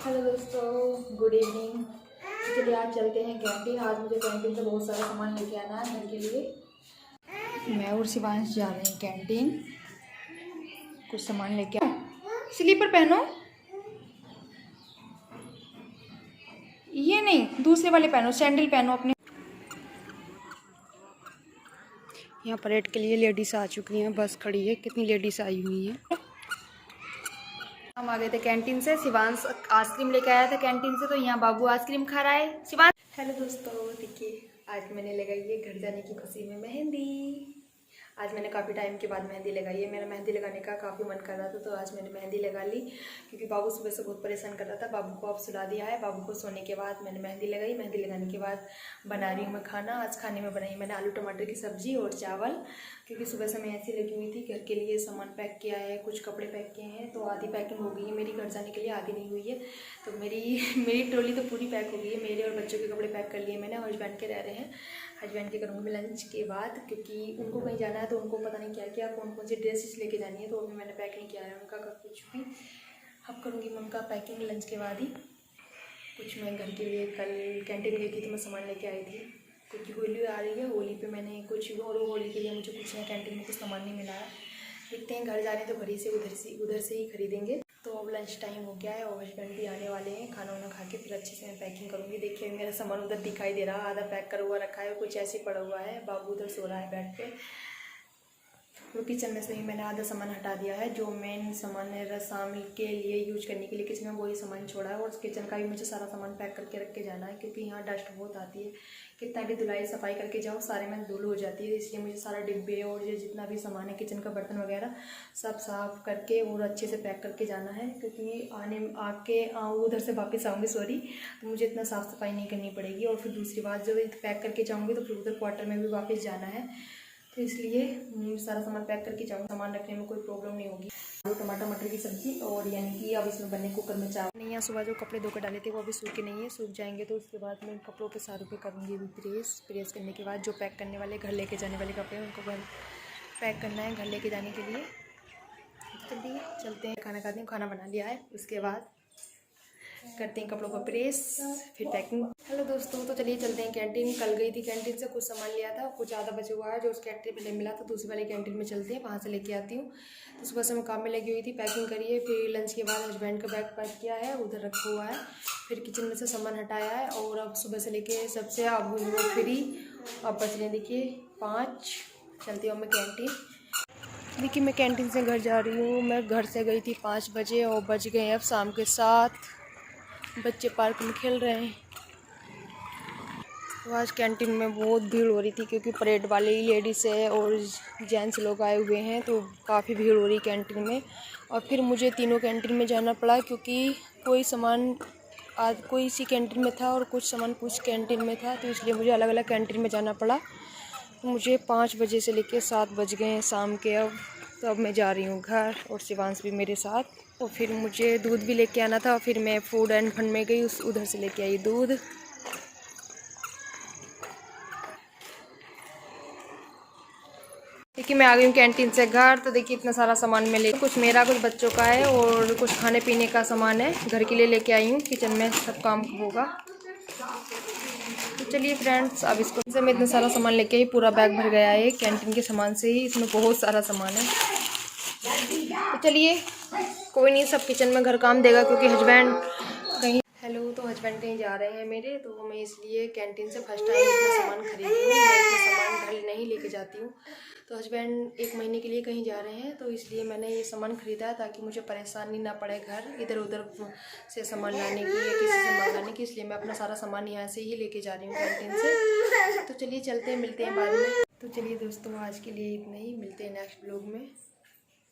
Hello दोस्तों, good evening. चलिए आज चलते हैं कैंटीन। आज मुझे कैंटीन से बहुत सारा सामान लेके आना है घर के लिए। मैं और शिवांश जा रहे हैं कैंटीन, कुछ सामान लेके आ। स्लीपर पहनो, ये नहीं, दूसरे वाले पहनो, सैंडल पहनो अपने। यहाँ परेड के लिए लेडीज आ चुकी हैं, बस खड़ी है, कितनी लेडीज आई हुई हैं। हम आ गए थे कैंटीन से। शिवांश आइसक्रीम लेके आया था कैंटीन से, तो यहाँ बाबू आइसक्रीम खा रहा है। शिवांश, हेलो दोस्तों, देखिए आज मैंने लगाई है घर जाने की खुशी में मेहंदी। आज मैंने काफ़ी टाइम के बाद मेहंदी लगाई है। मेरा मेहंदी लगाने का काफ़ी मन कर रहा था, तो आज मैंने मेहंदी लगा ली, क्योंकि बाबू सुबह से बहुत परेशान कर रहा था। बाबू को अब सुला दिया है। बाबू को सोने के बाद मैंने मेहंदी लगाई। मेहंदी लगाने के बाद बना रही हूँ मैं खाना। आज खाने में बनाई मैंने आलू टमाटर की सब्जी और चावल, क्योंकि सुबह से मैं ऐसी लगी हुई थी। घर के लिए सामान पैक किया है, कुछ कपड़े पैक किए हैं, तो आधी पैकिंग हो गई है मेरी घर जाने के लिए, आधी नहीं हुई है। तो मेरी ट्रॉली तो पूरी पैक हो गई है। मेरे और बच्चों के कपड़े पैक कर लिए मैंने। हस्बैंड के रह रहे हैं, हस्बैंड के करूँगी मैं लंच के बाद, क्योंकि उनको कहीं जाना है, तो उनको पता नहीं क्या क्या कौन कौन सी ड्रेसेस लेके जानी है, तो अभी मैंने पैक नहीं किया है उनका कुछ भी। अब करूँगी मैं उनका पैकिंग लंच के बाद ही। कुछ मैं घर के लिए कल कैंटीन गई थी, तो मैं सामान लेके आई थी, क्योंकि होली आ रही है। होली पे मैंने कुछ, और होली के लिए मुझे कुछ नया कैंटीन में कुछ सामान नहीं मिला है। देखते हैं, घर जा रहे हैं तो घर ही से उधर से ही खरीदेंगे। तो अब लंच टाइम हो गया है और हस्बैंड भी आने वाले हैं। खाना वाना खा के फिर अच्छे से मैं पैकिंग करूँगी। देखिए मेरा सामान उधर दिखाई दे रहा है, आधा पैक करा हुआ रखा है, कुछ ऐसे पड़ा हुआ है। बाबू उधर सो रहा है बेड पे। तो किचन में से ही मैंने आधा सामान हटा दिया है। जो मेन सामान है शाम के लिए यूज करने के लिए किचन में, वही सामान छोड़ा है। और किचन का भी मुझे सारा सामान पैक करके रख के जाना है, क्योंकि यहाँ डस्ट बहुत आती है। कितना भी धुलाई सफाई करके जाओ, सारे में धूल हो जाती है। इसलिए मुझे सारा डिब्बे और ये जितना भी सामान है किचन का, बर्तन वगैरह सब साफ करके और अच्छे से पैक करके जाना है, क्योंकि उधर से वापस आऊँगी, सॉरी, तो मुझे इतना साफ़ सफाई नहीं करनी पड़ेगी। और फिर दूसरी बात, जब पैक करके जाऊँगी तो फिर उधर क्वार्टर में भी वापस जाना है, तो इसलिए सारा सामान पैक करके जाऊँ। सामान रखने में कोई प्रॉब्लम नहीं होगी। आलू टमाटर मटर की सब्जी, और यानी कि अब इसमें बनने कुकर में चावल नहीं है। सुबह जो कपड़े धोकर डाले थे वो अभी सूखे नहीं है, सूख जाएंगे तो उसके बाद मैं इन कपड़ों पे सारों पे करूँगी प्रेस करने के बाद जो पैक करने वाले, घर लेके जाने वाले कपड़े, उनको घर पैक करना है घर लेके जाने के लिए। चलिए चलते हैं, खाना खाते हैं। खाना बना लिया है, उसके बाद करते हैं कपड़ों को प्रेस, फिर पैकिंग। हेलो दोस्तों, तो चलिए चलते हैं कैंटीन। कल गई थी कैंटीन से, कुछ सामान लिया था, कुछ आधा बचा हुआ है जो उस कैंटीन में नहीं मिला था। दूसरी वाली कैंटीन में चलते हैं, वहाँ से लेके आती हूँ। तो सुबह से मैं काम में लगी हुई थी, पैकिंग करी है। फिर लंच के बाद हस्बैंड का बैग पैक किया है, उधर रखा हुआ है। फिर किचन में से सामान हटाया है, और अब सुबह से लेके सबसे अब हुई हूँ फ्री। अब बच रहे देखिए 5। चलती हूँ मैं कैंटीन। देखिए मैं कैंटीन से घर जा रही हूँ। मैं घर से गई थी 5 बजे और बज गए अब शाम के 7। बच्चे पार्क में खेल रहे हैं। तो आज कैंटीन में बहुत भीड़ हो रही थी, क्योंकि परेड वाले ही लेडीज़ है और जेंट्स लोग आए हुए हैं, तो काफ़ी भीड़ हो रही कैंटीन में। और फिर मुझे तीनों कैंटीन में जाना पड़ा, क्योंकि कोई सामान आज कोई सी कैंटीन में था और कुछ सामान कुछ कैंटीन में था, तो इसलिए मुझे अलग अलग कैंटीन में जाना पड़ा। तो मुझे 5 बजे से लेकर 7 बज गए हैं शाम के अब। तो अब मैं जा रही हूँ घर, और शिवांश भी मेरे साथ। और फिर मुझे दूध भी लेके आना था, फिर मैं फूड एंड फन में गई, उधर से लेके आई दूध। देखिए मैं आ गई हूँ कैंटीन से घर। तो देखिए इतना सारा सामान मैं ले, कुछ मेरा कुछ बच्चों का है और कुछ खाने पीने का सामान है, घर के लिए लेके आई हूँ। किचन में सब काम होगा। तो चलिए फ्रेंड्स, अब इसको से मैं इतना सारा सामान लेके आई, पूरा बैग भर गया है कैंटीन के सामान से ही। इसमें बहुत सारा सामान है। तो चलिए कोई नहीं, सब किचन में घर काम देगा, क्योंकि हस्बैंड कहीं, हेलो, तो हस्बैंड कहीं जा रहे हैं मेरे, तो मैं इसलिए कैंटीन से फर्स्ट टाइम इतना सामान खरीदी हूँ। मैं इतना सामान घर नहीं लेके जाती हूँ। तो हस्बैंड 1 महीने के लिए कहीं जा रहे हैं, तो इसलिए मैंने ये सामान ख़रीदा है, ताकि मुझे परेशानी ना पड़े घर इधर उधर से सामान लाने की या किसी से मंगाने की। इसलिए मैं अपना सारा सामान यहाँ से ही लेके जा रही हूँ कैंटीन से। तो चलिए चलते हैं, मिलते हैं बाद में। तो चलिए दोस्तों, आज के लिए इतना ही, मिलते हैं नेक्स्ट ब्लॉग में।